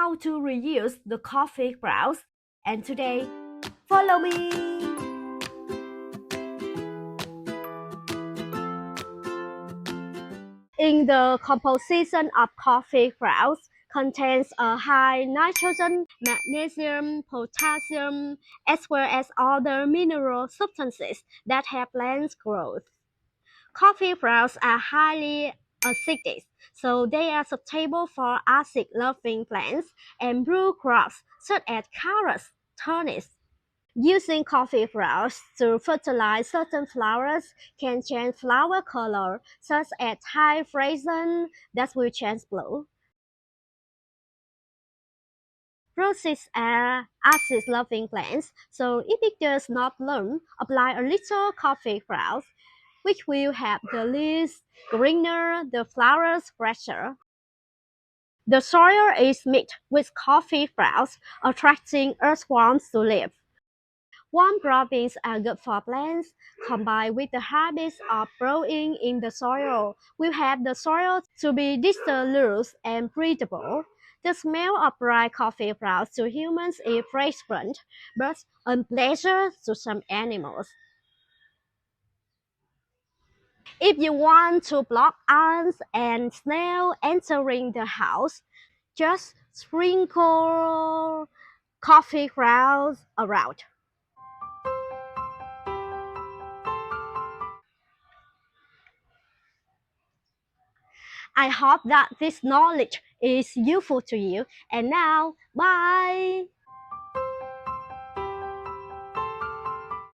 how to reuse the coffee grounds. And today, follow me! In the composition of coffee grounds contains a high nitrogen, magnesium, potassium, as well as other mineral substances that help plants growth. Coffee grounds are highly acidic, so they are suitable for acid-loving plants and root crops such as carrots, turnips. Using coffee grounds to fertilize certain flowers can change flower color, such as hyacinth that will change blue. Roses are acid-loving plants, so if it does not bloom, apply a little coffee grounds, which will help the leaves greener, the flowers fresher. The soil is mixed with coffee grounds, attracting earthworms to live. Warm droppings are good for plants, combined with the habits of growing in the soil, will help the soil to be dissolute and breathable. The smell of dry coffee grounds to humans is fragrant, but unpleasant to some animals. If you want to block ants and snails entering the house, just sprinkle coffee grounds around. I hope that this knowledge is useful to you. And now, bye!